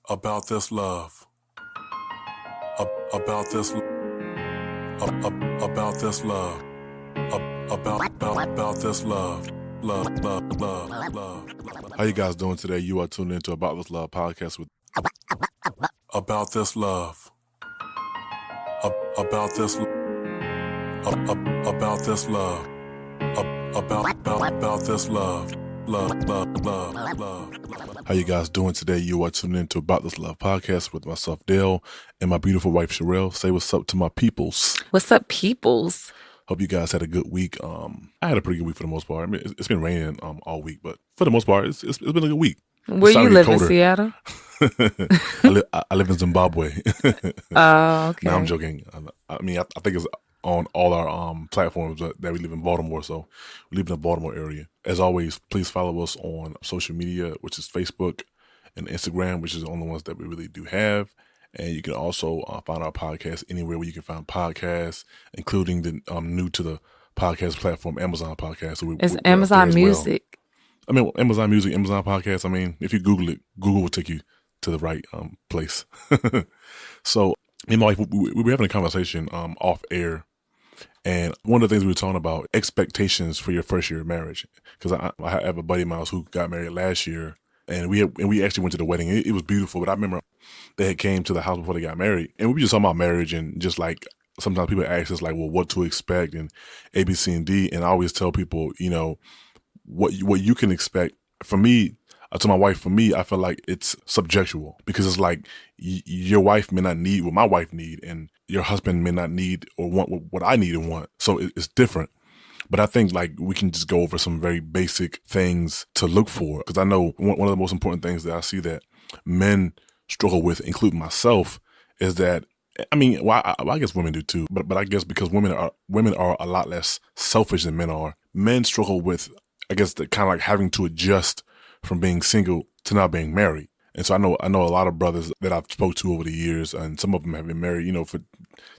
about this love, about this, about this love, about this love, love. How you guys doing today? You are tuned into About This Love podcast with about this love, about this, about this love, about this love. Love. How you guys doing today? You are tuned into About This Love podcast with myself, Dale, and my beautiful wife, Charel. Say what's up to my peoples. What's up, peoples? Hope you guys had a good week. I had a pretty good week for the most part. I mean, it's been raining all week, but for the most part, it's been a good week. Where you live in Seattle? I live in Zimbabwe. Oh, okay. No, I'm joking. I mean, I think it's on all our platforms that we live in Baltimore, so we live in the Baltimore area. As always, please follow us on social media, which is Facebook and Instagram, which is the only ones that we really do have. And you can also find our podcast anywhere where you can find podcasts, including the new to the podcast platform, Amazon Podcast. So it's Amazon Music. Well. I mean, Amazon Music, Amazon Podcast. I mean, if you Google it, Google will take you to the right place. So, me and my wife, we were having a conversation off air. And one of the things we were talking about, expectations for your first year of marriage. Because I have a buddy of mine who got married last year, and we actually went to the wedding. It was beautiful, but I remember they had came to the house before they got married, and we were just talking about marriage, and just like sometimes people ask us like, well, what to expect and A, B, C, and D, and I always tell people, you know, what you can expect. For me, I told my wife, for me, I feel like it's subjectual because it's like your wife may not need what my wife need, and your husband may not need or want what I need and want. So it's different. But I think like we can just go over some very basic things to look for, because I know one of the most important things that I see that men struggle with, including myself, is that, I mean, well, I guess women do too, but I guess because women are a lot less selfish than men are. Men struggle with, I guess, the kind of like having to adjust from being single to now being married. And so I know a lot of brothers that I've spoke to over the years, and some of them have been married, you know, for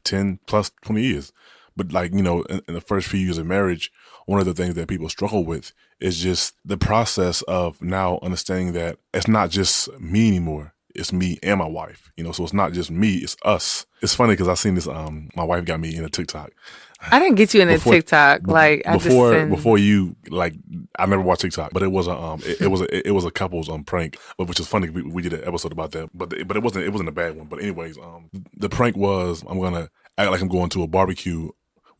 10 plus 20 years. But like, you know, in the first few years of marriage, one of the things that people struggle with is just the process of now understanding that it's not just me anymore. It's me and my wife, you know, so it's not just me, it's us. It's funny because I seen this, my wife got me in a TikTok. I didn't get you in a TikTok. Like before you, like, I never watched TikTok, but it was a couple's prank, which is funny. We did an episode about that, but it wasn't a bad one. But anyways, the prank was, I'm gonna act like I'm going to a barbecue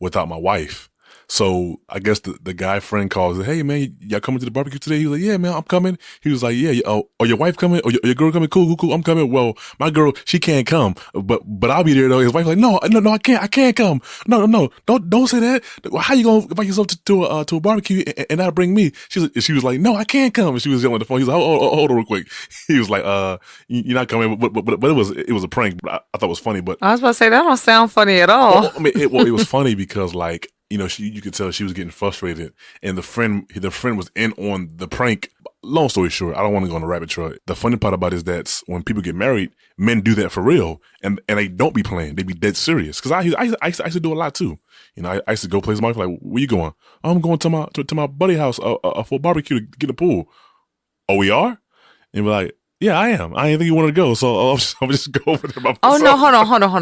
without my wife. So I guess the guy friend calls, hey man, y'all coming to the barbecue today? He was like, yeah man, I'm coming. He was like, yeah, oh, your wife coming? Or your girl coming? Cool, I'm coming. Well, my girl, she can't come, but I'll be there though. His wife like, no, I can't come. No, don't say that. How you gonna invite yourself to a barbecue and not bring me? She was like, no, I can't come. And she was yelling on the phone. He was like, hold on real quick. He was like, you're not coming, but it was a prank. But I thought it was funny. But I was about to say that don't sound funny at all. Well, I mean, it was funny because like, you know, you could tell she was getting frustrated, and the friend was in on the prank. Long story short, I don't want to go on a rabbit trail. The funny part about it is that when people get married, men do that for real, and they don't be playing. They be dead serious. Because I used to do a lot too. You know, I used to go places. My wife like, where you going? I'm going to my buddy house for a barbecue to get a pool. Oh, we are? And we're like, yeah, I am. I didn't think you wanted to go, so I'm just go over there by myself. Oh, no, hold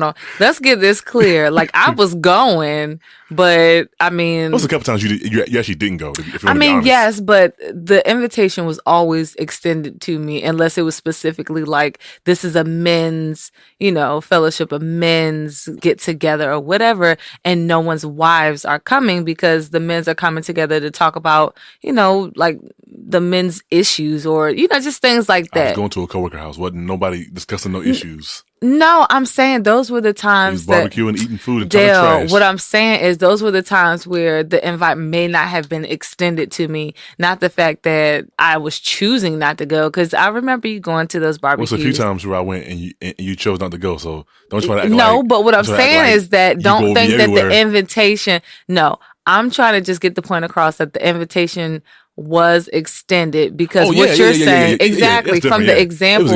on. Let's get this clear. Like, I was going, but, I mean... What's a couple times you actually didn't go, if you I mean, honest? yes, but the invitation was always extended to me, unless it was specifically like, this is a men's, you know, fellowship, a men's get-together or whatever, and no one's wives are coming because the men's are coming together to talk about, you know, like, the men's issues or, you know, just things like that. I was going to a coworker house. Wasn't nobody discussing no issues. No, I'm saying those were the times that barbecuing, eating food, and Dale, trash. What I'm saying is those were the times where the invite may not have been extended to me. Not the fact that I was choosing not to go, because I remember you going to those barbecues. Well, it's a few times where I went and you chose not to go. So don't try to act No, like, but what I'm saying is that don't think that the invitation. No, I'm trying to just get the point across that the invitation was extended because what you're saying exactly from the example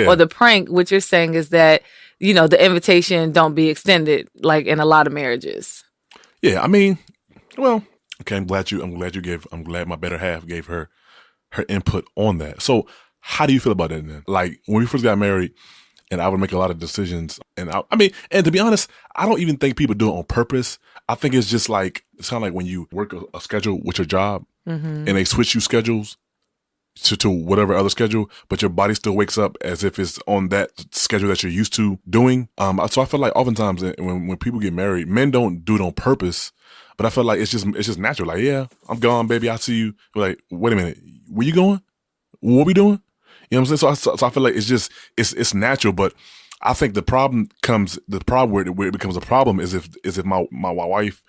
or the prank, what you're saying is that, you know, the invitation don't be extended like in a lot of marriages. Yeah, I mean, well, okay, I'm glad my better half gave her input on that. So How do you feel about that then? Like when we first got married, and I would make a lot of decisions. And I mean, and to be honest, I don't even think people do it on purpose. I think it's just like, it's kind of like when you work a schedule with your job and they switch you schedules to whatever other schedule, but your body still wakes up as if it's on that schedule that you're used to doing. So I feel like oftentimes when people get married, men don't do it on purpose, but I feel like it's just natural. Like, yeah, I'm gone, baby. I'll see you. We're like, wait a minute, where you going? What we doing? You know what I'm saying? So I feel like it's natural, but I think the problem where it becomes a problem is if my wife,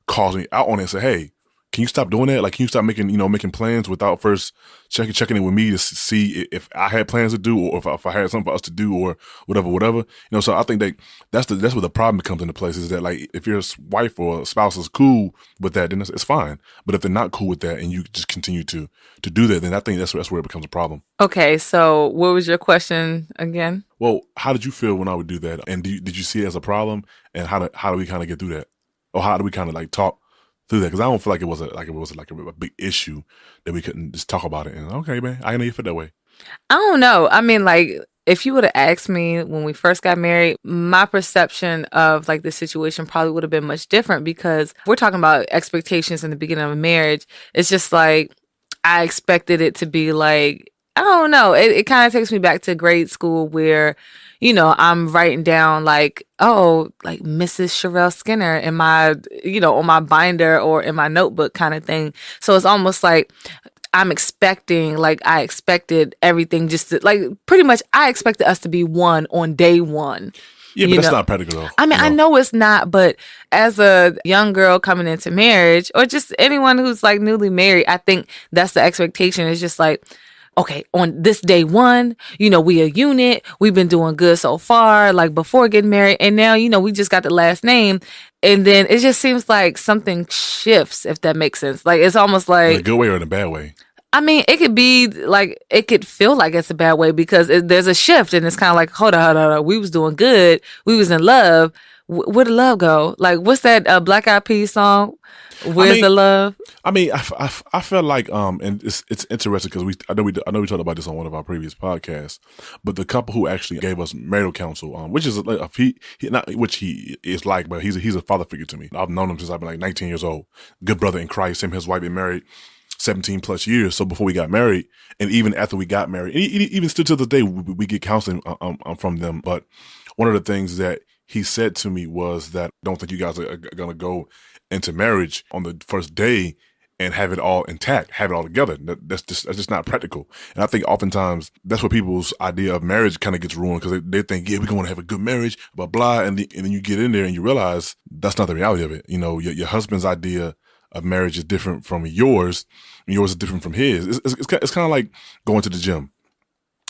calls me out on it and say, hey, can you stop doing that? Like, can you stop making plans without first checking in with me to see if I had plans to do, or if I had something for us to do, or whatever. So I think that's where the problem comes into place, is that, like, if your wife or spouse is cool with that, then it's fine. But if they're not cool with that and you just continue to do that, then I think that's where it becomes a problem. Okay, so what was your question again? Well, how did you feel when I would do that? And did you see it as a problem? And how do we kind of get through that? Or how do we kind of like talk through that? Because I don't feel like it was a big issue that we couldn't just talk about it. And okay, man, I know you feel that way. I don't know. I mean, like, if you would have asked me when we first got married, my perception of like the situation probably would have been much different, because we're talking about expectations in the beginning of a marriage. It's just like, I expected it to be like, I don't know. It kind of takes me back to grade school where, I'm writing down like, oh, like Mrs. Charel Skinner in my, on my binder or in my notebook kind of thing. So it's almost like I expected everything just to, like, pretty much I expected us to be one on day one. Yeah, but that's not practical though. I mean, I know it's not, but as a young girl coming into marriage, or just anyone who's like newly married, I think that's the expectation. It's just like, okay, on this day one, we a unit. We've been doing good so far, like before getting married. And now, we just got the last name. And then it just seems like something shifts, if that makes sense. Like, it's almost like... In a good way or in a bad way? I mean, it could be like, it could feel like it's a bad way, because there's a shift, and it's kind of like, hold on. We was doing good. We was in love. Where'd the love go? Like, what's that Black Eyed Peas song? Where's the love? I mean, I feel like and it's interesting because I know we talked about this on one of our previous podcasts, but the couple who actually gave us marital counsel, which is he is like, but he's a father figure to me. I've known him since I've been like 19 years old. Good brother in Christ. Him and his wife been married 17 plus years. So before we got married, and even after we got married, even still to this day, we get counseling from them. But one of the things that he said to me was that, I don't think you guys are gonna go into marriage on the first day and have it all intact, have it all together. That's just not practical. And I think oftentimes that's where people's idea of marriage kind of gets ruined, because they think, yeah, we're going to have a good marriage, blah, blah. And then you get in there and you realize that's not the reality of it. Your husband's idea of marriage is different from yours, and yours is different from his. It's kind of like going to the gym.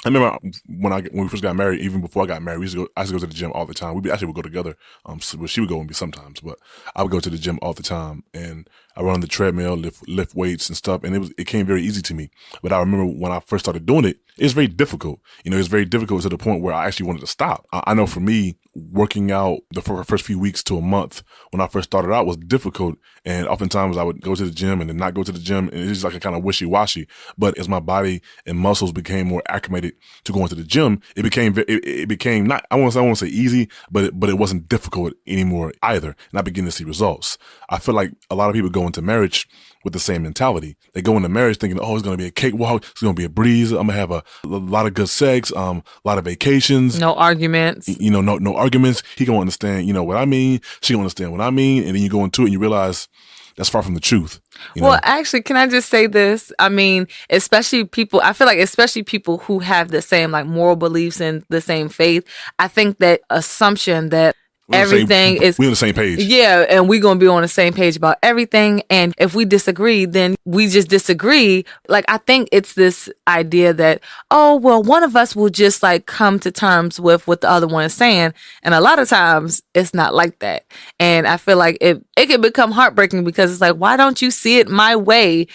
I remember when we first got married, even before I got married, I used to go to the gym all the time. We actually would go together. So she would go with me sometimes, but I would go to the gym all the time, and I run on the treadmill, lift weights and stuff, and it came very easy to me. But I remember when I first started doing it, it was very difficult. It's very difficult to the point where I actually wanted to stop. I know for me, working out the first few weeks to a month when I first started out was difficult, and oftentimes I would go to the gym and then not go to the gym, and it's just like a kind of wishy-washy. But as my body and muscles became more acclimated to going to the gym, it became not, I won't say easy, but it wasn't difficult anymore either, and I began to see results. I feel like a lot of people go into marriage with the same mentality. They go into marriage thinking, oh, it's going to be a cakewalk, it's going to be a breeze, I'm going to have a lot of good sex, a lot of vacations. No arguments. No arguments. He going to understand, what I mean. She going to understand what I mean. And then you go into it and you realize that's far from the truth. Well, actually, can I just say this? I mean, I feel like especially people who have the same like moral beliefs and the same faith, I think that assumption that we're on the same page. Yeah, and we're going to be on the same page about everything. And if we disagree, then we just disagree. Like, I think it's this idea that, oh, well, one of us will just like come to terms with what the other one is saying. And a lot of times it's not like that. And I feel like it can become heartbreaking, because it's like, why don't you see it my way?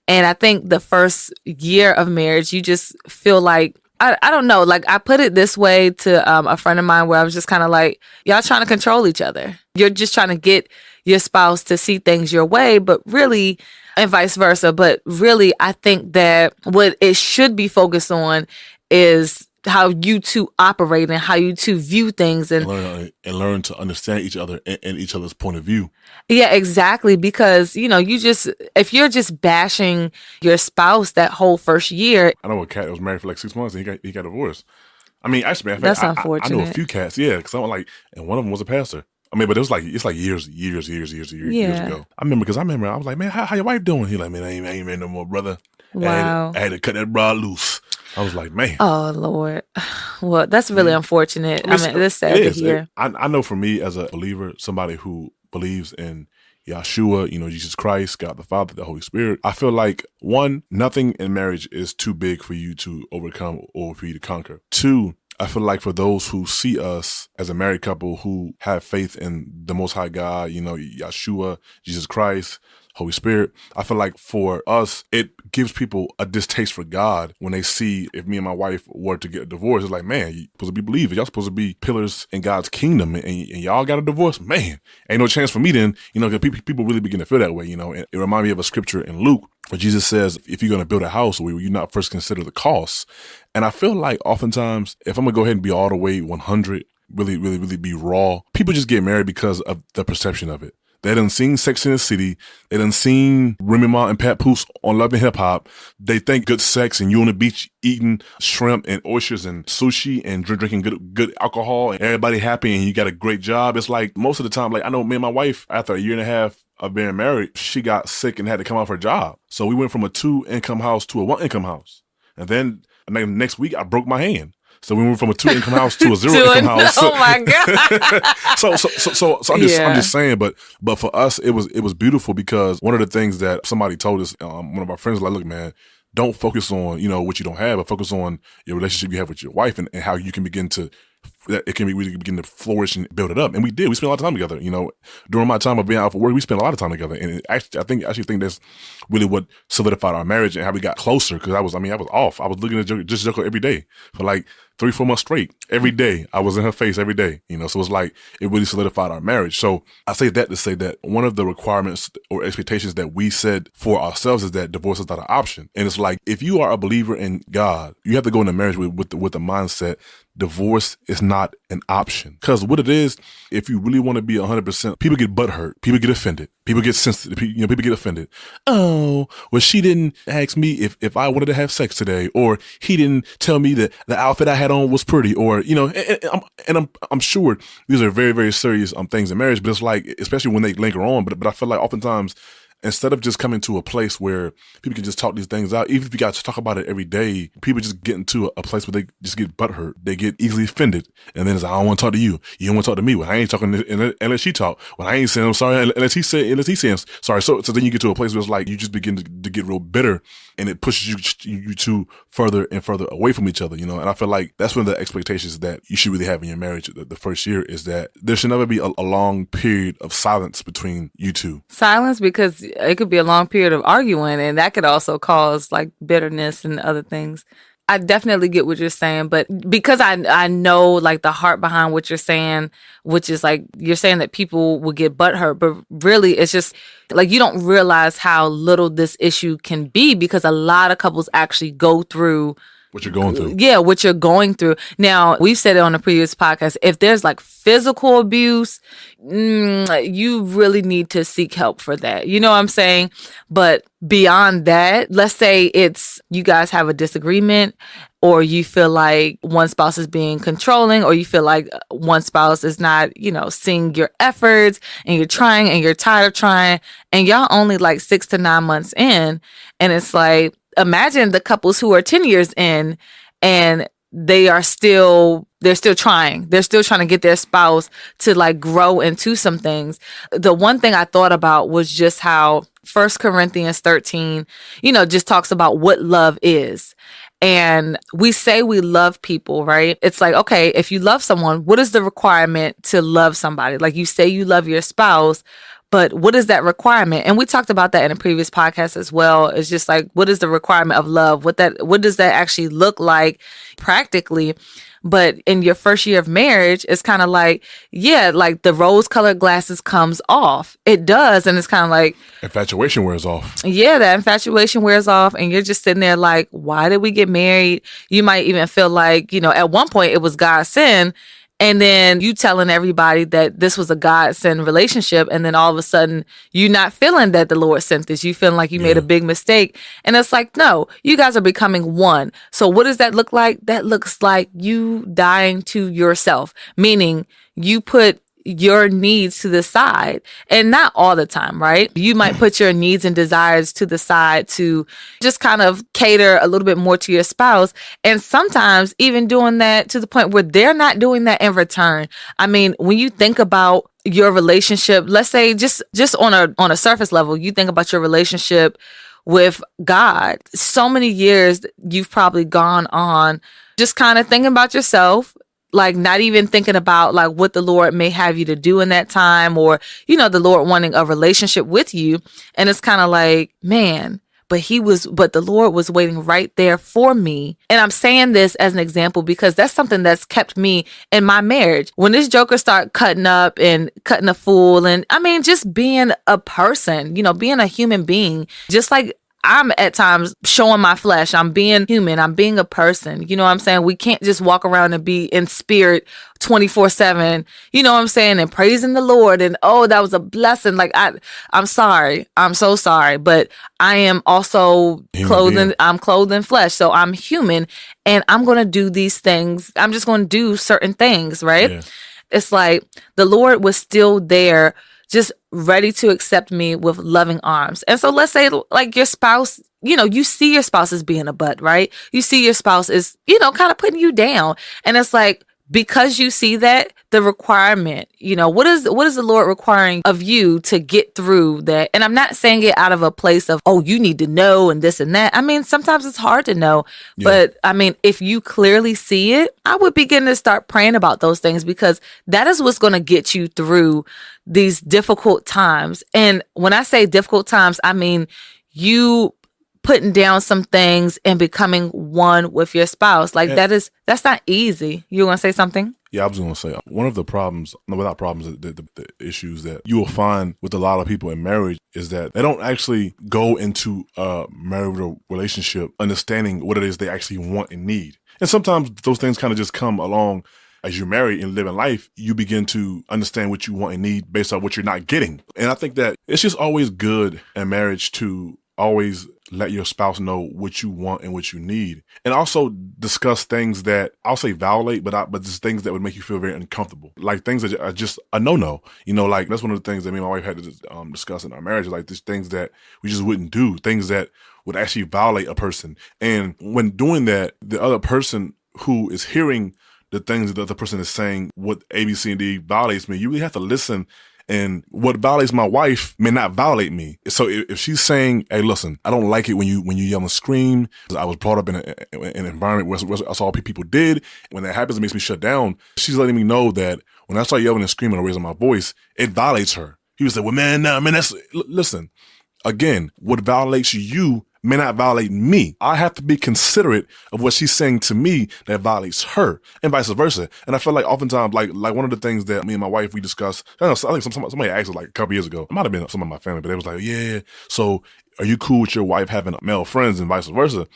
And I think the first year of marriage, you just feel like, I don't know, like I put it this way to a friend of mine, where I was just kind of like, y'all trying to control each other. You're just trying to get your spouse to see things your way. But really, and vice versa. But really, I think that what it should be focused on is how you two operate and how you two view things, and learn to understand each other and each other's point of view. Yeah, exactly. Because, if you're just bashing your spouse that whole first year. I know a cat that was married for like 6 months and he got divorced. I mean, actually, that's unfortunate. I know a few cats, yeah, because I'm like, and one of them was a pastor. I mean, but it's like years ago. I remember I was like, man, how your wife doing? He like, man, I ain't married no more, brother. Wow. I had to cut that bra loose. I was like, man. Oh, Lord. Well, that's really unfortunate. I mean, it's sad to hear. I know for me as a believer, somebody who believes in Yahshua, Jesus Christ, God the Father, the Holy Spirit, I feel like, one, nothing in marriage is too big for you to overcome or for you to conquer. Two, I feel like for those who see us as a married couple who have faith in the Most High God, Yahshua, Jesus Christ, Holy Spirit, I feel like for us, it gives people a distaste for God when they see if me and my wife were to get a divorce. It's like, man, you're supposed to be believers. Y'all supposed to be pillars in God's kingdom, and y'all got a divorce? Man, ain't no chance for me then, because people really begin to feel that way, and it reminds me of a scripture in Luke where Jesus says, if you're going to build a house, will you not first consider the costs? And I feel like oftentimes, if I'm going to go ahead and be all the way 100, really be raw, people just get married because of the perception of it. They done seen Sex in the City. They done seen Remy Ma and Pat Poose on Love and Hip Hop. They think good sex and you on the beach eating shrimp and oysters and sushi and drinking good alcohol and everybody happy and you got a great job. It's like most of the time, like I know me and my wife, after a year and a half of being married, she got sick and had to come off her job. So we went from a 2-income house to a 1-income house. And then next week I broke my hand. So we went from a 2-income house to a 0-income house. Oh my God. So I'm just saying, but for us it was beautiful because one of the things that somebody told us, one of our friends was like, look, man, don't focus on, what you don't have, but focus on your relationship you have with your wife and how you can begin to really begin to flourish and build it up. And we did. We spent a lot of time together. During my time of being out for work, we spent a lot of time together. And I think that's really what solidified our marriage and how we got closer. Because I was off. I was looking at Joko every day for like 3-4 months straight. Every day I was in her face every day. So it's like it really solidified our marriage. So I say that to say that one of the requirements or expectations that we set for ourselves is that divorce is not an option. And it's like if you are a believer in God, you have to go into marriage with the mindset. Divorce is not an option. Because what it is, if you really want to be 100%, people get butthurt. People get offended. People get sensitive. People get offended. Oh, well, she didn't ask me if I wanted to have sex today, or he didn't tell me that the outfit I had on was pretty, or, I'm sure these are very, very serious things in marriage, but it's like, especially when they linger on, but I feel like oftentimes, instead of just coming to a place where people can just talk these things out, even if you got to talk about it every day, people just get into a place where they just get butthurt. They get easily offended. And then it's like, I don't want to talk to you. You don't want to talk to me. Well, I ain't talking unless she talk. Well, I ain't saying I'm sorry unless he says sorry. So then you get to a place where it's like you just begin to get real bitter and it pushes you two further and further away from each other, And I feel like that's one of the expectations that you should really have in your marriage the first year is that there should never be a long period of silence between you two. Silence, because it could be a long period of arguing, and that could also cause like bitterness and other things. I definitely get what you're saying, but because I know like the heart behind what you're saying, which is like you're saying that people will get butthurt, but really it's just like you don't realize how little this issue can be because a lot of couples actually go through what you're going through. Yeah, what you're going through. Now, we've said it on the previous podcast. If there's like physical abuse, you really need to seek help for that. You know what I'm saying? But beyond that, let's say it's you guys have a disagreement or you feel like one spouse is being controlling or you feel like one spouse is not, seeing your efforts and you're trying and you're tired of trying and y'all only like 6 to 9 months in and it's like, imagine the couples who are 10 years in and they're still trying. They're still trying to get their spouse to like grow into some things. The one thing I thought about was just how 1 Corinthians 13, just talks about what love is. And we say we love people, right? It's like, okay, if you love someone, what is the requirement to love somebody? Like you say you love your spouse, But what is that requirement? And we talked about that in a previous podcast as well. It's just like, what is the requirement of love? What does that actually look like practically? But in your first year of marriage, it's kind of like, yeah, like the rose colored glasses comes off. It does. And it's kind of like infatuation wears off. Yeah, that infatuation wears off. And you're just sitting there like, why did we get married? You might even feel like, at one point it was God's sin. And then you telling everybody that this was a God-sent relationship. And then all of a sudden, you're not feeling that the Lord sent this. You feeling like you made a big mistake. And it's like, no, you guys are becoming one. So what does that look like? That looks like you dying to yourself, meaning you put your needs to the side, and not all the time, right? You might put your needs and desires to the side to just kind of cater a little bit more to your spouse. And sometimes even doing that to the point where they're not doing that in return. I mean, when you think about your relationship, let's say just on a surface level, you think about your relationship with God. So many years you've probably gone on just kind of thinking about yourself, like not even thinking about like what the Lord may have you to do in that time, or, the Lord wanting a relationship with you. And it's kind of like, man, but the Lord was waiting right there for me. And I'm saying this as an example because that's something that's kept me in my marriage. When this joker start cutting up and cutting a fool, and I mean, just being a person, being a human being, just like I'm at times showing my flesh. I'm being human. I'm being a person. You know what I'm saying? We can't just walk around and be in spirit 24/7. You know what I'm saying? And praising the Lord. And oh, that was a blessing. Like I'm sorry. I'm so sorry. But I am also I'm clothed in flesh. So I'm human, and I'm going to do these things. I'm just going to do certain things, right? Yeah. It's like the Lord was still there, just ready to accept me with loving arms. And so let's say like your spouse, you see your spouse as being a butt, right? You see your spouse is, kind of putting you down. And it's like, because you see that, the requirement, what is the Lord requiring of you to get through that? And I'm not saying it out of a place of, oh, you need to know and this and that. I mean, sometimes it's hard to know, but I mean, if you clearly see it, I would begin to start praying about those things, because that is what's going to get you through these difficult times. And when I say difficult times, I mean, you putting down some things and becoming one with your spouse. Like that's not easy. You want to say something? Yeah, I was going to say, one of the problems, without problems, the issues that you will find with a lot of people in marriage is that they don't actually go into a marital relationship understanding what it is they actually want and need. And sometimes those things kind of just come along as you're married and living life. You begin to understand what you want and need based on what you're not getting. And I think that it's just always good in marriage to always let your spouse know what you want and what you need, and also discuss things that I'll say violate, but just things that would make you feel very uncomfortable, like things that are just a no. Like that's one of the things that me and my wife had to discuss in our marriage, like these things that we just wouldn't do, things that would actually violate a person. And when doing that, the other person who is hearing the things that the other person is saying, what A, B, C, and D violates me, you really have to listen. And what violates my wife may not violate me. So if she's saying, hey, listen, I don't like it when you yell and scream. I was brought up in an environment where that's all people did. When that happens, it makes me shut down. She's letting me know that when I start yelling and screaming or raising my voice, it violates her. He would say, well, man, listen, again, what violates you may not violate me. I have to be considerate of what she's saying to me that violates her, and vice versa. And I feel like oftentimes, like one of the things that me and my wife, we discussed, I think somebody asked us like a couple years ago, it might have been some of my family, but they was like, yeah, so are you cool with your wife having male friends and vice versa?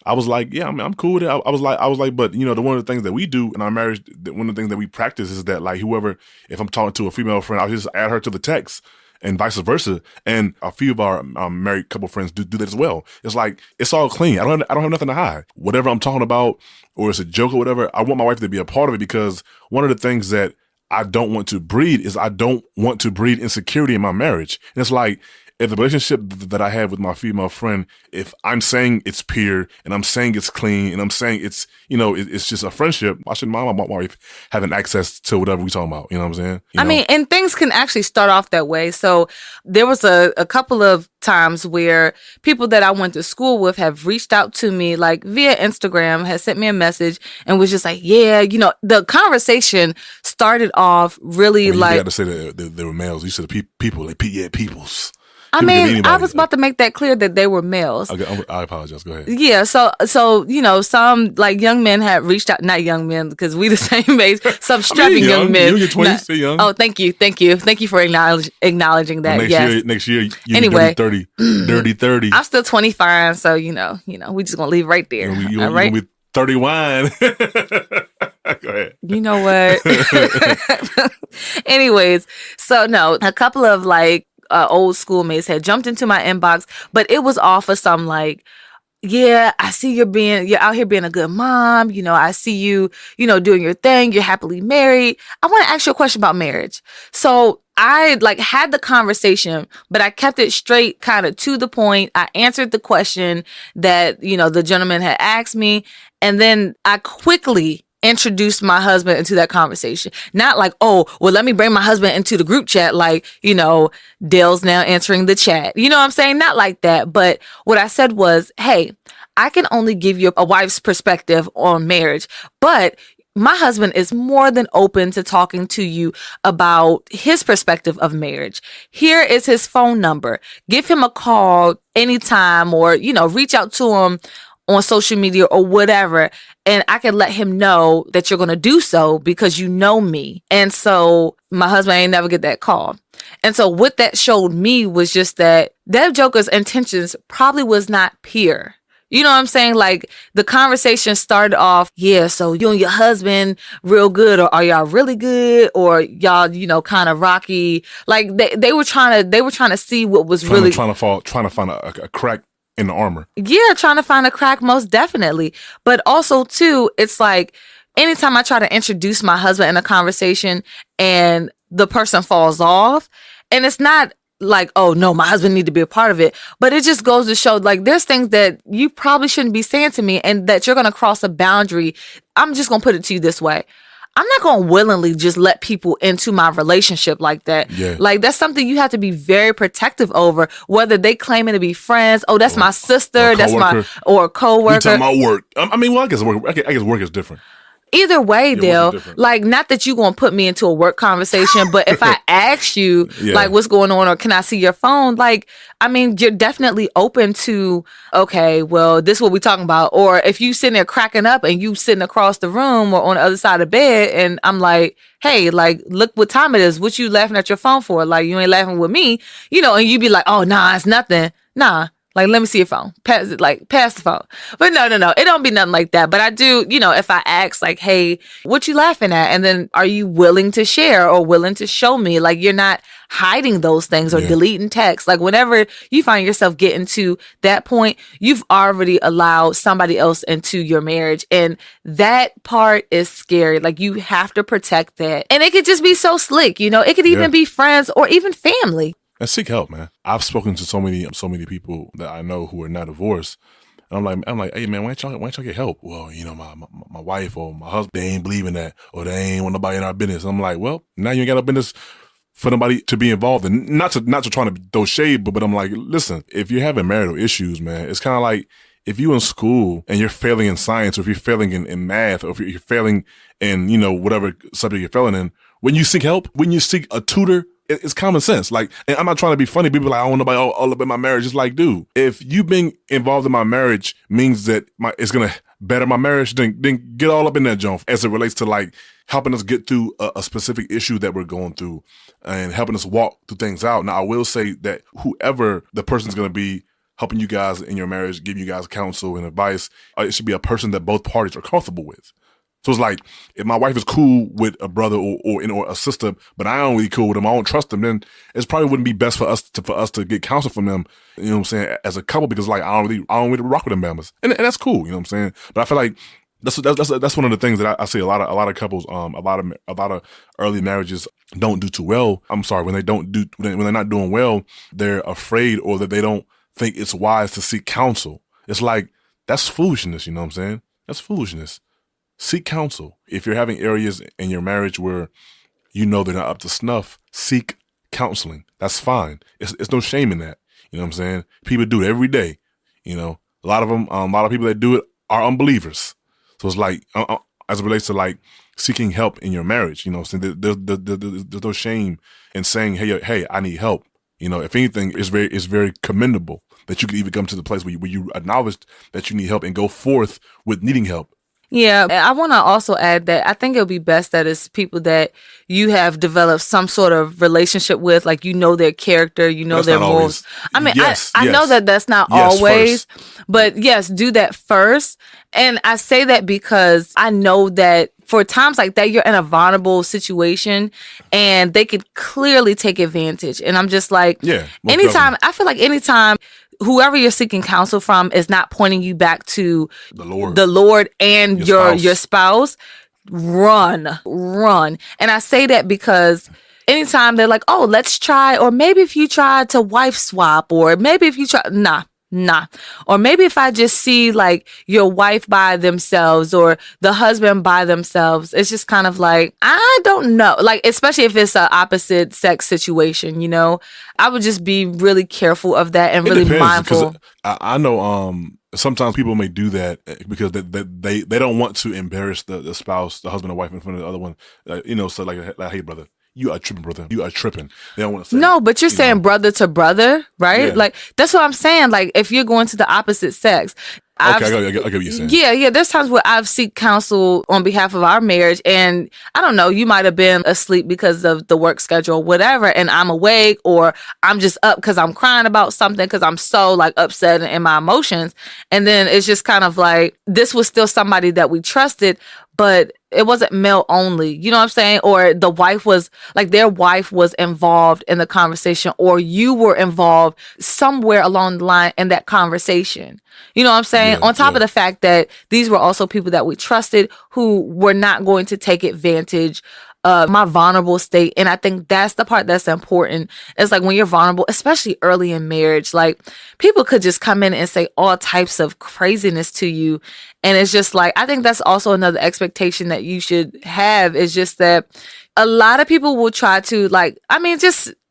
I was like, yeah, I'm cool with it. I was like, but one of the things that we do in our marriage, one of the things that we practice is that like if I'm talking to a female friend, I'll just add her to the text, and vice versa. And a few of our married couple friends do that as well. It's like, it's all clean. I don't have nothing to hide. Whatever I'm talking about, or it's a joke or whatever, I want my wife to be a part of it, because one of the things that I don't want to breed is I don't want to breed insecurity in my marriage. And it's like, if the relationship that I have with my female friend, if I'm saying it's pure and I'm saying it's clean and I'm saying it's, it's just a friendship, I shouldn't mind my wife having access to whatever we talking about. You know what I'm saying? I mean, and things can actually start off that way. So there was a couple of times where people that I went to school with have reached out to me like via Instagram, has sent me a message and was just like, yeah, the conversation started off really You like. got to say that they were males. You said people, peoples. I mean, I was about to make that clear that they were males. Okay, I apologize. Go ahead. Yeah, so some like young men had reached out, not young men because we the same age. Some strapping young men. You're in your 20s, still young. Oh, thank you for acknowledging that. Next year, you anyway, dirty 30. I'm still 25, so we just gonna leave right there. All right, with 30 wine. Go ahead. You know what? Anyways, so no, a couple of like. Old schoolmates had jumped into my inbox, but it was all for some like, yeah, I see you're out here being a good mom. I see you, doing your thing. You're happily married. I want to ask you a question about marriage. So I like had the conversation, but I kept it straight, kind of to the point. I answered the question that, the gentleman had asked me. And then I quickly introduced my husband into that conversation. Not like, oh, well, let me bring my husband into the group chat. Like, Dale's now answering the chat. You know what I'm saying? Not like that. But what I said was, hey, I can only give you a wife's perspective on marriage, but my husband is more than open to talking to you about his perspective of marriage. Here is his phone number. Give him a call anytime or, reach out to him on social media or whatever. And I can let him know that you're going to do so because you know me. And so my husband ain't never get that call. And so what that showed me was just that Joker's intentions probably was not pure. You know what I'm saying? Like the conversation started off, yeah, so you and your husband real good, or are y'all really good, or y'all, kind of rocky. Like they were trying to see what was trying to find a crack in the armor. Yeah, trying to find a crack, most definitely. But also, too, it's like anytime I try to introduce my husband in a conversation and the person falls off, and it's not like, oh, no, my husband need to be a part of it. But it just goes to show, like, there's things that you probably shouldn't be saying to me and that you're going to cross a boundary. I'm just going to put it to you this way. I'm not going to willingly just let people into my relationship like that. Yeah. Like, that's something you have to be very protective over, whether they claiming to be friends. Oh, that's my sister. Or a coworker. We talking about work. I mean, well, I guess work is different. Either way, Dale, like, not that you're going to put me into a work conversation, but if I ask you, like, what's going on, or can I see your phone? Like, I mean, you're definitely open to, okay, well, this is what we're talking about. Or if you sitting there cracking up and you sitting across the room or on the other side of the bed, and I'm like, hey, like, look what time it is. What you laughing at your phone for? Like, you ain't laughing with me, and you be like, oh, nah, it's nothing. Nah. Like, let me see your phone. Pass the phone. But no. It don't be nothing like that. But I do, if I ask, like, hey, what you laughing at? And then are you willing to share or willing to show me? Like, you're not hiding those things or deleting text. Like, whenever you find yourself getting to that point, you've already allowed somebody else into your marriage. And that part is scary. Like, you have to protect that. And it could just be so slick, It could even be friends or even family. And seek help, man. I've spoken to so many people that I know who are not divorced. And I'm like, hey man, why don't y'all get help? Well, my wife or my husband, they ain't believing that, or they ain't want nobody in our business. I'm like, well, now you ain't got no business for nobody to be involved in. Not to try to throw shade, but I'm like, listen, if you're having marital issues, man, it's kind of like if you're in school and you're failing in science, or if you're failing in math, or if you're failing in, whatever subject you're failing in, when you seek help, when you seek a tutor, it's common sense. Like, and I'm not trying to be funny. People are like, I don't know nobody all up in my marriage. It's like, dude, if you being involved in my marriage means that it's going to better my marriage, then get all up in that junk as it relates to like helping us get through a specific issue that we're going through and helping us walk through things out. Now, I will say that whoever the person's going to be helping you guys in your marriage, giving you guys counsel and advice, it should be a person that both parties are comfortable with. So it's like, if my wife is cool with a brother or a sister, but I don't really cool with them, I don't trust them, then it probably wouldn't be best for us to get counsel from them, you know what I'm saying, as a couple, because like I don't really rock with them members. And that's cool, you know what I'm saying? But I feel like That's one of the things that I see a lot of couples, a lot of early marriages don't do too well. I'm sorry, when they're not doing well, they're afraid, or that they don't think it's wise to seek counsel. It's like, that's foolishness. You know what I'm saying? That's foolishness. Seek counsel. If you're having areas in your marriage where you know they're not up to snuff, seek counseling. That's fine. It's no shame in that. You know what I'm saying? People do it every day. You know, a lot of them, a lot of people that do it are unbelievers. So it's like, as it relates to like seeking help in your marriage, you know, so there's no shame in saying, hey, I need help. You know, if anything, it's very commendable that you could even come to the place where you acknowledge that you need help and go forth with needing help. Yeah, and I want to also add that I think it'll be best that it's people that you have developed some sort of relationship with, like you know their character, you know their morals. I mean, yes, I know that that's not always, but yes, do that first. And I say that because I know that for times like that, you're in a vulnerable situation and they could clearly take advantage. And I'm just like, I feel like anytime whoever you're seeking counsel from is not pointing you back to the Lord and your spouse, run. And I say that because anytime they're like, oh, let's try, or maybe if you try to wife swap, or maybe if you try, nah. Or maybe if I just see like your wife by themselves or the husband by themselves, it's just kind of like, I don't know. Like, especially if it's an opposite sex situation, you know, I would just be really careful of that and really mindful. I know sometimes people may do that because they don't want to embarrass the spouse, the husband or wife in front of the other one. You know, so like, hey, brother, you are tripping, brother. You are tripping. They don't want to say. No, but you're saying brother to brother, right? Yeah. Like, that's what I'm saying. Like, if you're going to the opposite sex. I get what you're saying. Yeah. There's times where I've sought counsel on behalf of our marriage, and I don't know, you might have been asleep because of the work schedule, whatever, and I'm awake, or I'm just up because I'm crying about something because I'm so like upset in my emotions. And then it's just kind of like, this was still somebody that we trusted, but it wasn't male only, you know what I'm saying? Or the wife was like, their wife was involved in the conversation, or you were involved somewhere along the line in that conversation. You know what I'm saying? On top of the fact that these were also people that we trusted who were not going to take advantage of my vulnerable state. And I think that's the part that's important. It's like when you're vulnerable, especially early in marriage, like people could just come in and say all types of craziness to you. And it's just like, I think that's also another expectation that you should have, is just that a lot of people will try to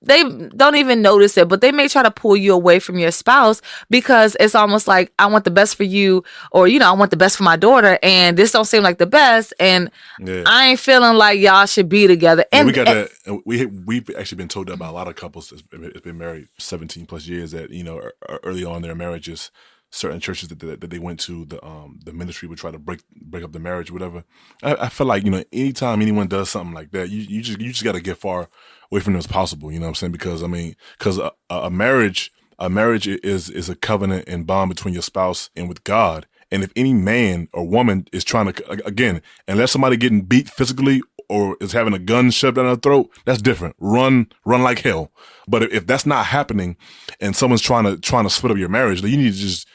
they don't even notice it, but they may try to pull you away from your spouse because it's almost like, I want the best for you, or, you know, I want the best for my daughter, and this don't seem like the best, and I ain't feeling like y'all should be together. And we got that. We've actually been told that by a lot of couples that's been married 17 plus years, that, you know, early on in their marriages, certain churches that they went to, the ministry would try to break up the marriage, whatever. I feel like, you know, anytime anyone does something like that, you just got to get far away from them as possible. You know what I'm saying? Because a marriage is a covenant and bond between your spouse and with God. And if any man or woman is trying to, again, unless somebody getting beat physically or is having a gun shoved down their throat, that's different. Run like hell. But if that's not happening and someone's trying to split up your marriage, then you need to just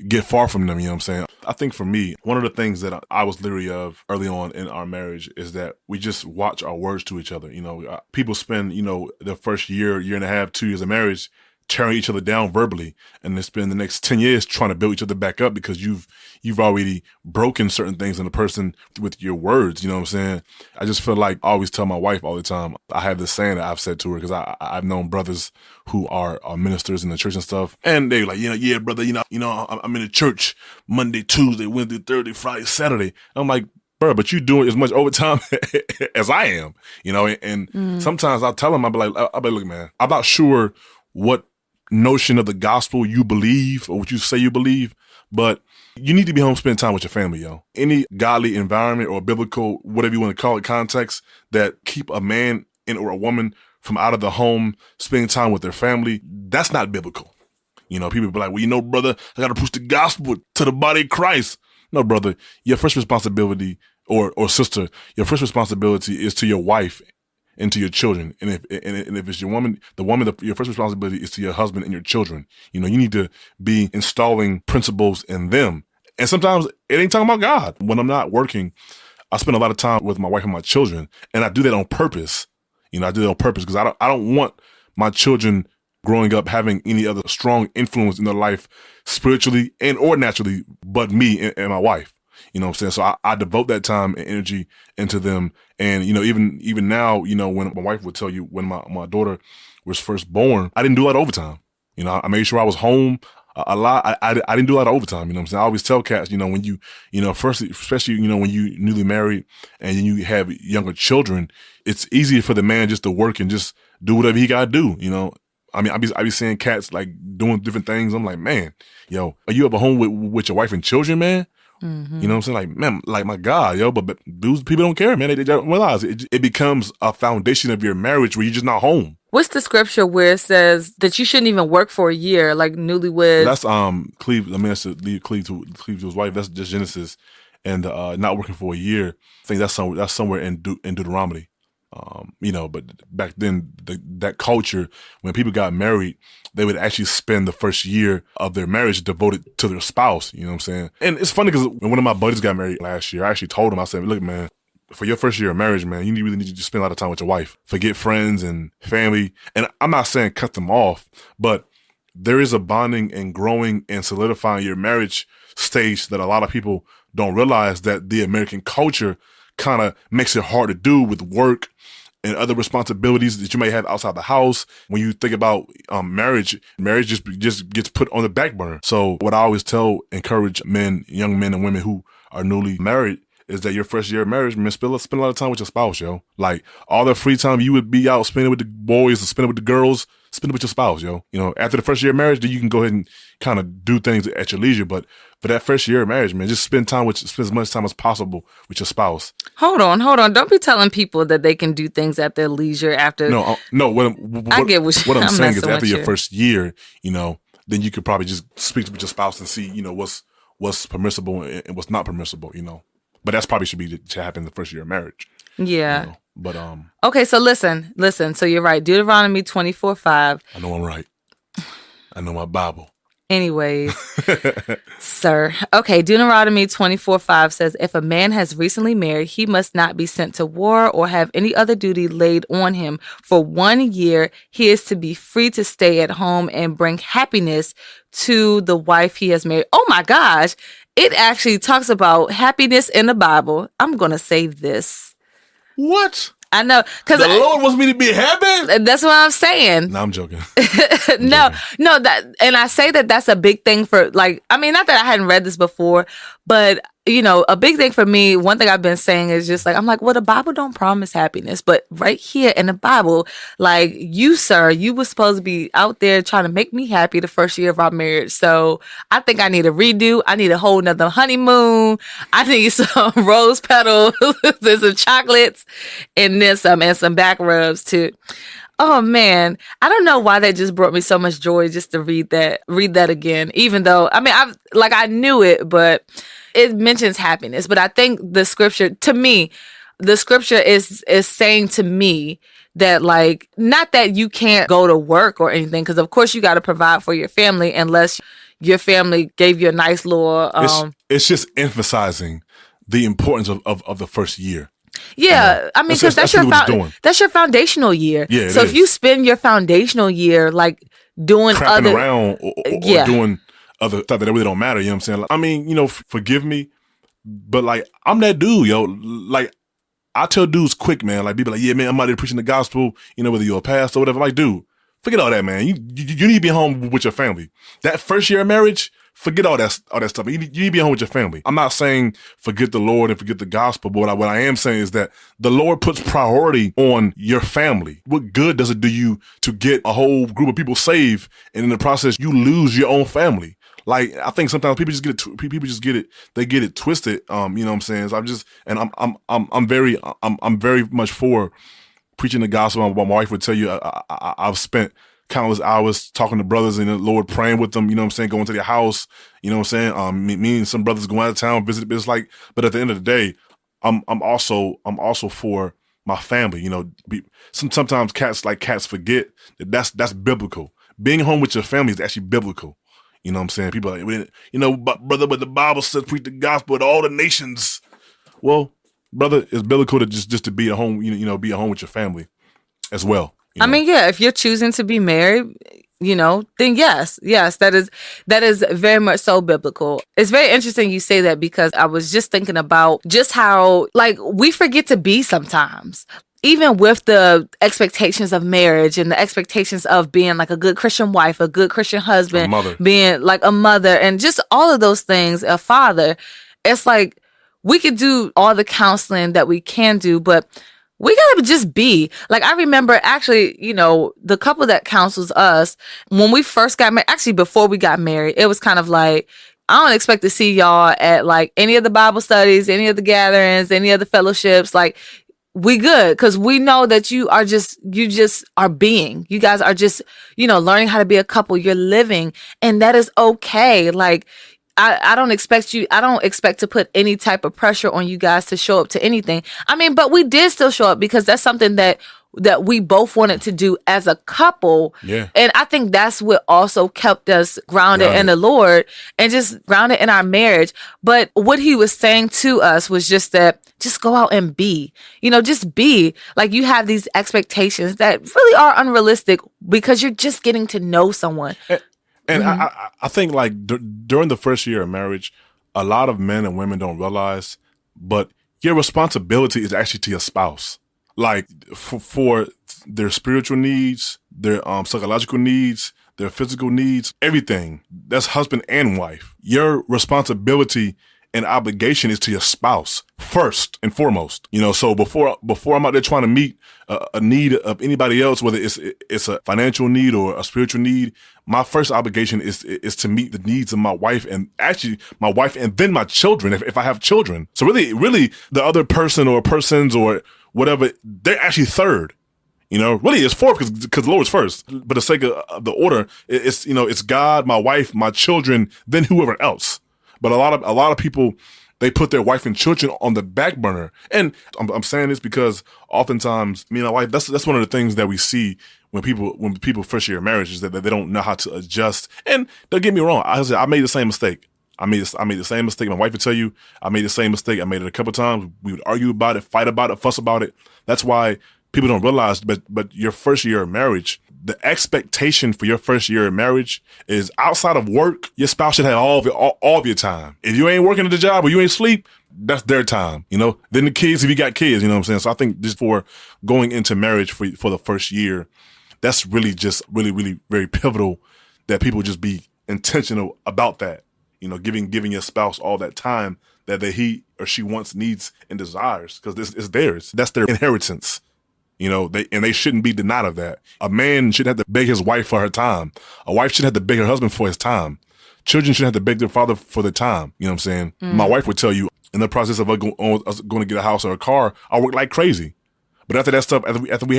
get far from them. You know what I'm saying? I think for me, one of the things that I was leery of early on in our marriage is that we just watch our words to each other. You know, people spend, you know, the first year and a half, 2 years of marriage tearing each other down verbally, and then spend the next 10 years trying to build each other back up because you've already broken certain things in the person with your words. You know what I'm saying? I just feel like I always tell my wife all the time, I have this saying that I've said to her, because I've known brothers who are ministers in the church and stuff, and they're like, yeah, brother, you know, I'm in the church Monday, Tuesday, Wednesday, Thursday, Friday, Saturday. And I'm like, bro, but you doing as much overtime as I am, you know? And sometimes I'll tell them, I'll be like, look, man, I'm not sure what notion of the gospel you believe or what you say you believe, but you need to be home spending time with your family, yo. Any godly environment or biblical, whatever you want to call it, context that keep a man or a woman from out of the home spending time with their family, that's not biblical. You know, people be like, well, you know, brother, I got to preach the gospel to the body of Christ. No, brother, your first responsibility, or sister, your first responsibility is to your wife and to your children. And if it's your woman, your first responsibility is to your husband and your children. You know, you need to be installing principles in them. And sometimes it ain't talking about God. When I'm not working, I spend a lot of time with my wife and my children, and I do that on purpose. I do that on purpose because I don't want my children growing up having any other strong influence in their life spiritually and or naturally but me and my wife. You know what I'm saying? So I devote that time and energy into them. And, even now, when my wife would tell you when my daughter was first born, I didn't do a lot of overtime. I made sure I was home a lot. I didn't do a lot of overtime. You know what I'm saying? I always tell cats, when you, first, especially, when you newly married and you have younger children, it's easier for the man just to work and just do whatever he got to do, I mean, I be seeing cats like doing different things. I'm like, man, are you ever home with your wife and children, man? Mm-hmm. You know what I'm saying? Like, man, like my God, but dudes, people don't care, man. They don't realize it becomes a foundation of your marriage where you're just not home. What's the scripture where it says that you shouldn't even work for a year, like newlyweds? That's Cleve. I mean, that's Cleve to his wife. That's just Genesis, and not working for a year. I think that's somewhere in Deuteronomy. But back then, that culture, when people got married, they would actually spend the first year of their marriage devoted to their spouse. You know what I'm saying? And it's funny because when one of my buddies got married last year, I actually told him, I said, look, man, for your first year of marriage, man, you really need to spend a lot of time with your wife. Forget friends and family. And I'm not saying cut them off, but there is a bonding and growing and solidifying your marriage stage that a lot of people don't realize, that the American culture kind of makes it hard to do with work and other responsibilities that you may have outside the house. When you think about marriage just gets put on the back burner. So what I always encourage young men and women who are newly married, is that your first year of marriage, man, spend a lot of time with your spouse, yo. Like, all the free time you would be out spending with the boys or spending with the girls, spend it with your spouse, yo. After the first year of marriage, then you can go ahead and kind of do things at your leisure. But for that first year of marriage, man, just spend as much time as possible with your spouse. Hold on. Don't be telling people that they can do things at their leisure after. No. I get what I'm saying is, after your you. first year, then you could probably just speak with your spouse and see, what's permissible and what's not permissible, But that's probably should happen in the first year of marriage. Yeah. But okay, so listen. So you're right. Deuteronomy 24:5. I know I'm right. I know my Bible. Anyways, sir. Okay, Deuteronomy 24:5 says, if a man has recently married, he must not be sent to war or have any other duty laid on him. For 1 year, he is to be free to stay at home and bring happiness to the wife he has married. Oh my gosh. It actually talks about happiness in the Bible. I'm going to say this. What? I know. Because the Lord wants me to be happy? That's what I'm saying. No, I'm joking. No, and I say that's a big thing for, like, I mean, not that I hadn't read this before, but, a big thing for me, one thing I've been saying is just like, I'm like, well, the Bible don't promise happiness, but right here in the Bible, like, you, sir, you were supposed to be out there trying to make me happy the first year of our marriage. So I think I need a redo. I need a whole nother honeymoon. I need some rose petals, there's some chocolates, and then some back rubs too. Oh man, I don't know why that just brought me so much joy just to read that again. Even though, I mean, I knew it, but it mentions happiness. But I think the scripture is saying to me that, like, not that you can't go to work or anything, because of course you got to provide for your family unless your family gave you a nice little. It's just emphasizing the importance of the first year. Yeah, I mean, because that's your foundational year. Yeah, so if you spend your foundational year like doing crapping around or doing other stuff that really don't matter, you know what I'm saying? Like, I mean, forgive me, but like, I'm that dude, yo. Like, I tell dudes quick, man. Like, people like, yeah, man, I'm out there preaching the gospel. Whether you're a pastor or whatever. I'm like, dude, forget all that, man. You need to be home with your family. That first year of marriage, forget all that stuff. You need to be home with your family. I'm not saying forget the Lord and forget the gospel, but what I am saying is that the Lord puts priority on your family. What good does it do you to get a whole group of people saved, and in the process you lose your own family? Like, I think sometimes people just get it. They get it twisted. You know what I'm saying? So I'm very much for preaching the gospel. My wife would tell you, I've spent countless hours talking to brothers and the Lord, praying with them, you know what I'm saying, going to their house, you know what I'm saying, me and some brothers going out of town, visit, but it's like, but at the end of the day, I'm also for my family, sometimes cats forget that that's biblical. Being home with your family is actually biblical. You know what I'm saying? People are like, you know, brother, but the Bible says preach the gospel to all the nations. Well, brother, it's biblical to just to be at home, you know, be at home with your family as well. I mean, yeah, if you're choosing to be married, you know, then yes, that is very much so biblical. It's very interesting you say that, because I was just thinking about just how, like, we forget to be sometimes. Even with the expectations of marriage and the expectations of being like a good Christian wife, a good Christian husband, being like a mother, and just all of those things, a father, it's like we could do all the counseling that we can do, but we gotta just be. Like, I remember actually, you know, the couple that counsels us, when we first got married, actually before we got married, it was kind of like, I don't expect to see y'all at like any of the Bible studies, any of the gatherings, any of the fellowships. Like, we good, because we know that you just are being. You guys are just, you know, learning how to be a couple. You're living, and that is okay. Like, I don't expect to put any type of pressure on you guys to show up to anything. I mean, but we did still show up because that's something that we both wanted to do as a couple. Yeah. And I think that's what also kept us grounded in the Lord and just grounded in our marriage. But what he was saying to us was just that, just go out and be, you know, just be. Like, you have these expectations that really are unrealistic because you're just getting to know someone. And I think, like, during the first year of marriage, a lot of men and women don't realize, but your responsibility is actually to your spouse. Like, for their spiritual needs, their psychological needs, their physical needs, everything. That's husband and wife. Your responsibility and obligation is to your spouse first and foremost. You know, so before I'm out there trying to meet a need of anybody else, whether it's a financial need or a spiritual need, my first obligation is to meet the needs of my wife, and actually my wife, and then my children if I have children. So really the other person or persons or whatever, they're actually third. You know, really it's fourth because the Lord's first. But the sake of the order, it's, you know, it's God, my wife, my children, then whoever else. But a lot of people, they put their wife and children on the back burner. And I'm saying this because oftentimes, me and my wife, that's one of the things that we see when people first year of marriage, is that they don't know how to adjust. And don't get me wrong, I made the same mistake. I made the same mistake. My wife would tell you I made the same mistake. I made it a couple times. We would argue about it, fight about it, fuss about it. That's why people don't realize, but your first year of marriage, the expectation for your first year of marriage is, outside of work, your spouse should have all of your time. If you ain't working at the job or you ain't sleep, that's their time, you know? Then the kids, if you got kids, you know what I'm saying? So I think just for going into marriage for the first year, that's really just really very pivotal, that people just be intentional about that. You know, giving your spouse all that time that he or she wants, needs, and desires, because this is theirs. That's their inheritance. You know, they shouldn't be denied of that. A man shouldn't have to beg his wife for her time. A wife shouldn't have to beg her husband for his time. Children shouldn't have to beg their father for their time. You know what I'm saying? My wife would tell you, in the process of us going to get a house or a car, I worked like crazy. But after that stuff, after we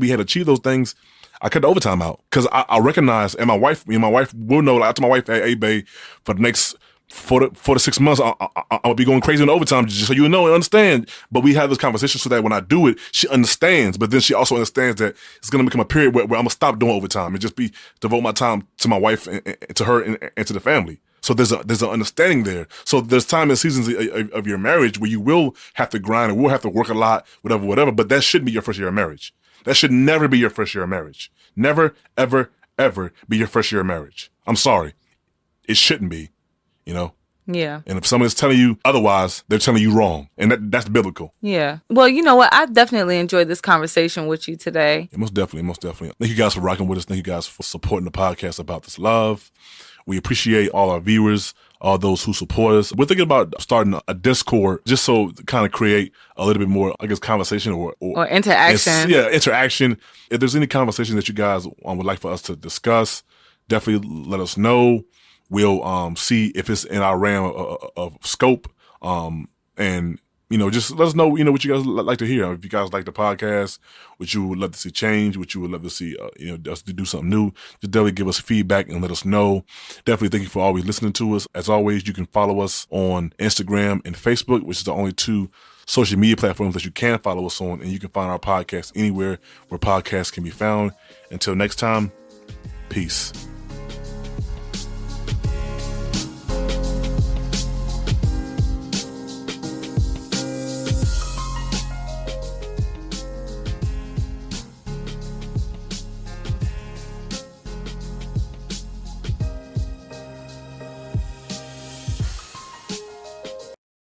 had achieved those things, I cut the overtime out, because I recognize, and my wife will know. Like, I told my wife, hey, babe, for the next 4 to 6 months, I'll be going crazy on overtime, just so you know and understand. But we have this conversation so that when I do it, she understands. But then she also understands that it's going to become a period where I'm going to stop doing overtime and just devote my time to my wife and to her and to the family. So there's an understanding there. So there's time and seasons of your marriage where you will have to grind and will have to work a lot, whatever. But that shouldn't be your first year of marriage. That should never be your first year of marriage. Never, ever, ever be your first year of marriage. I'm sorry. It shouldn't be, you know? Yeah. And if someone is telling you otherwise, they're telling you wrong. And that's biblical. Yeah. Well, you know what? I definitely enjoyed this conversation with you today. Yeah, most definitely. Thank you guys for rocking with us. Thank you guys for supporting the podcast About This Love. We appreciate all our viewers, all those who support us. We're thinking about starting a Discord just so to kind of create a little bit more, I guess, conversation or interaction. Interaction. If there's any conversation that you guys would like for us to discuss, definitely let us know. We'll see if it's in our realm of scope. And, you know, just let us know, you know, what you guys like to hear. If you guys like the podcast, what you would love to see change, what you would love to see, you know, us to do something new, just definitely give us feedback and let us know. Definitely thank you for always listening to us. As always, you can follow us on Instagram and Facebook, which is the only two social media platforms that you can follow us on. And you can find our podcast anywhere where podcasts can be found. Until next time, peace.